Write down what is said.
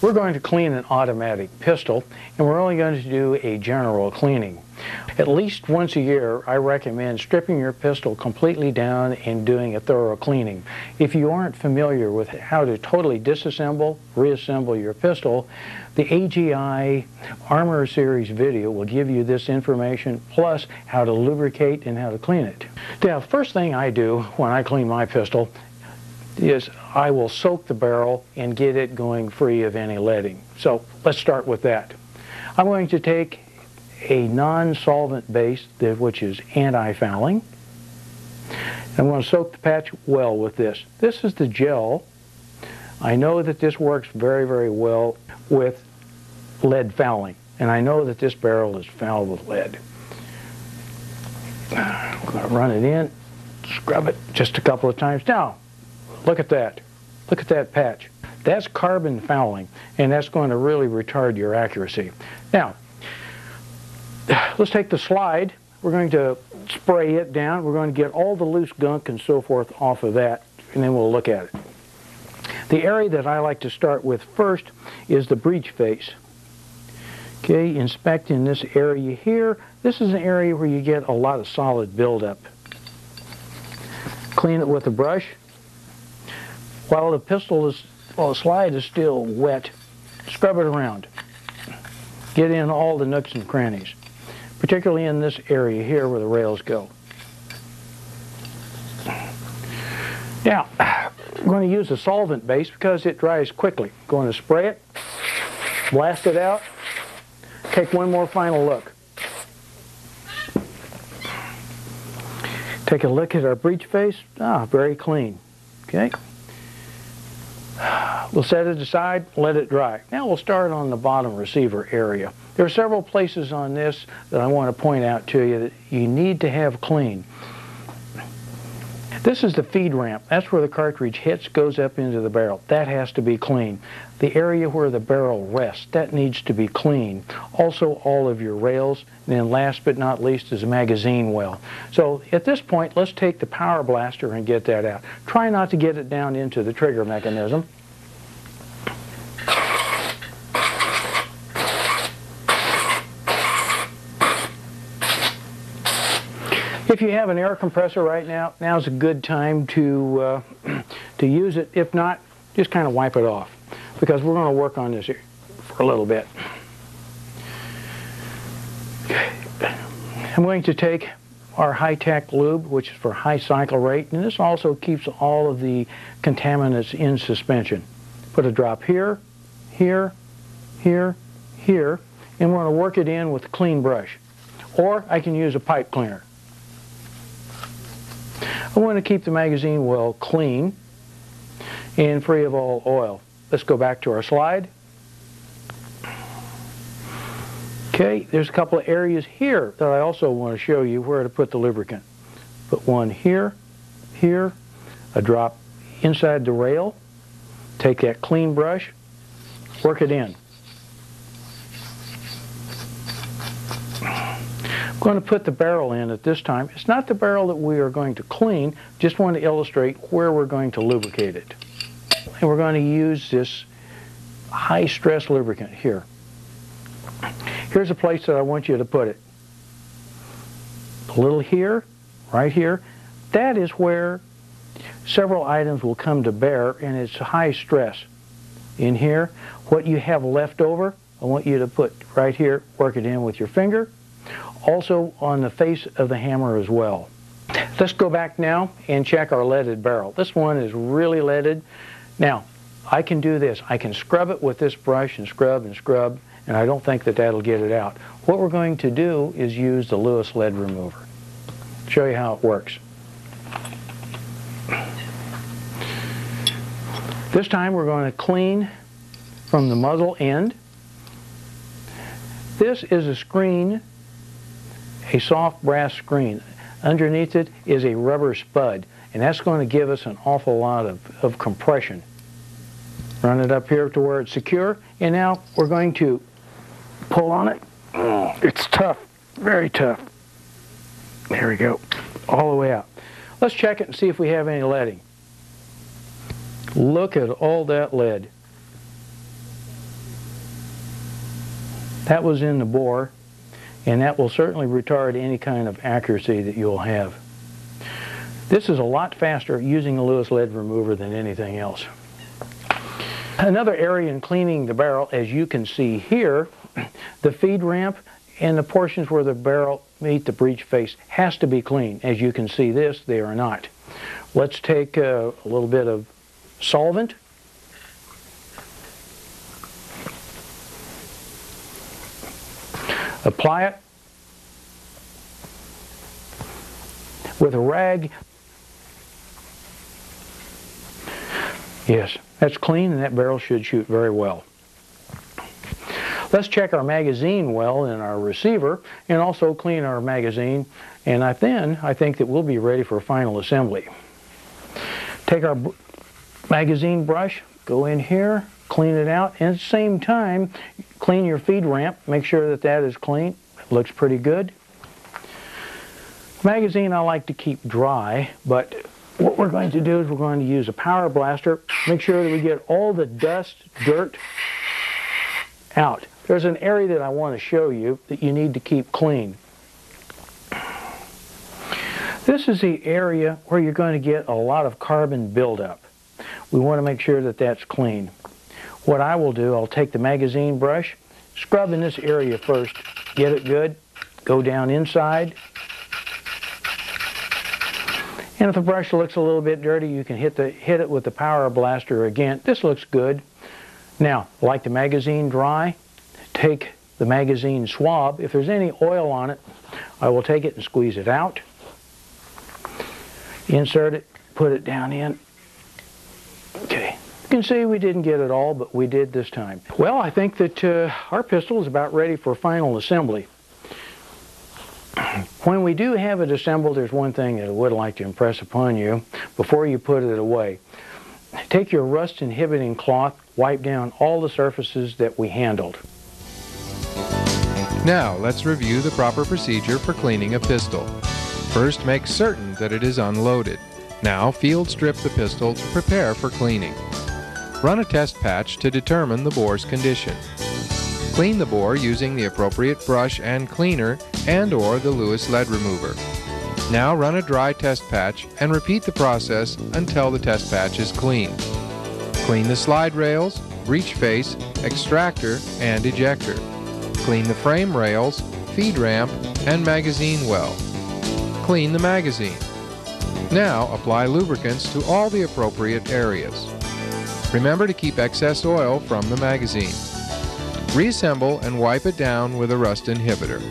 We're going to clean an automatic pistol, and we're only going to do a general cleaning. At least once a year, I recommend stripping your pistol completely down and doing a thorough cleaning. If you aren't familiar with how to totally disassemble, reassemble your pistol, the AGI Armor Series video will give you this information, plus how to lubricate and how to clean it. Now, the first thing I do when I clean my pistol is I will soak the barrel and get it going free of any leading. So let's start with that. I'm going to take a non-solvent base, which is anti-fouling. I'm going to soak the patch well with this. This is the gel. I know that this works very, very well with lead fouling, and I know that this barrel is fouled with lead. I'm going to run it in, scrub it just a couple of times. Now, look at that. Look at that patch. That's carbon fouling, and that's going to really retard your accuracy. Now, let's take the slide. We're going to spray it down. We're going to get all the loose gunk and so forth off of that, and then we'll look at it. The area that I like to start with first is the breech face. Okay, inspecting this area here. This is an area where you get a lot of solid buildup. Clean it with a brush. While the slide is still wet, scrub it around. Get in all the nooks and crannies, particularly in this area here where the rails go. Now, I'm going to use a solvent base because it dries quickly. I'm going to spray it, blast it out, take one more final look. Take a look at our breech face. Very clean. Okay. We'll set it aside, let it dry. Now we'll start on the bottom receiver area. There are several places on this that I want to point out to you that you need to have clean. This is the feed ramp. That's where the cartridge hits, goes up into the barrel. That has to be clean. The area where the barrel rests, that needs to be clean. Also all of your rails. And then last but not least is the magazine well. So at this point, let's take the power blaster and get that out. Try not to get it down into the trigger mechanism. If you have an air compressor right now, now's a good time to use it. If not, just kind of wipe it off, because we're going to work on this here for a little bit. Okay. I'm going to take our high-tech lube, which is for high cycle rate, and this also keeps all of the contaminants in suspension. Put a drop here, here, here, here, and we're going to work it in with a clean brush. Or I can use a pipe cleaner. I want to keep the magazine well clean and free of all oil. Let's go back to our slide. Okay, there's a couple of areas here that I also want to show you where to put the lubricant. Put one here, here, a drop inside the rail. Take that clean brush, work it in. I'm going to put the barrel in at this time. It's not the barrel that we are going to clean, just want to illustrate where we're going to lubricate it. And we're going to use this high stress lubricant here. Here's a place that I want you to put it. A little here, right here. That is where several items will come to bear, and it's high stress. In here, what you have left over, I want you to put right here, work it in with your finger. Also on the face of the hammer as well. Let's go back now and check our leaded barrel. This one is really leaded. Now, I can do this. I can scrub it with this brush and scrub, and I don't think that that'll get it out. What we're going to do is use the Lewis lead remover. Show you how it works. This time we're going to clean from the muzzle end. This is a screen, a soft brass screen. Underneath it is a rubber spud, and that's going to give us an awful lot of compression. Run it up here to where it's secure, and now we're going to pull on it. It's tough, very tough. There we go, all the way out. Let's check it and see if we have any leading. Look at all that lead. That was in the bore, and that will certainly retard any kind of accuracy that you'll have. This is a lot faster using a Lewis lead remover than anything else. Another area in cleaning the barrel, as you can see here, the feed ramp and the portions where the barrel meet the breech face has to be clean. As you can see this, they are not. Let's take a little bit of solvent. Apply it with a rag. Yes, that's clean, and that barrel should shoot very well. Let's check our magazine well in our receiver and also clean our magazine, and then I think that we'll be ready for final assembly. Take our magazine brush, go in here, clean it out, and at the same time clean your feed ramp. Make sure that that is clean. It looks pretty good. Magazine I like to keep dry, but what we're going to do is we're going to use a power blaster. Make sure that we get all the dust, dirt out. There's an area that I want to show you that you need to keep clean. This is the area where you're going to get a lot of carbon buildup. We want to make sure that that's clean. What I will do, I'll take the magazine brush, scrub in this area first, get it good, go down inside. And if the brush looks a little bit dirty, you can hit it with the power blaster again. This looks good. Now, like the magazine dry, take the magazine swab. If there's any oil on it, I will take it and squeeze it out. Insert it, put it down in. Okay. You can see we didn't get it all, but we did this time. Well, I think that our pistol is about ready for final assembly. When we do have it assembled, there's one thing that I would like to impress upon you before you put it away. Take your rust inhibiting cloth, wipe down all the surfaces that we handled. Now let's review the proper procedure for cleaning a pistol. First, make certain that it is unloaded. Now field strip the pistol to prepare for cleaning. Run a test patch to determine the bore's condition. Clean the bore using the appropriate brush and cleaner and/or the Lewis lead remover. Now run a dry test patch and repeat the process until the test patch is clean. Clean the slide rails, breech face, extractor, and ejector. Clean the frame rails, feed ramp, and magazine well. Clean the magazine. Now apply lubricants to all the appropriate areas. Remember to keep excess oil from the magazine. Reassemble and wipe it down with a rust inhibitor.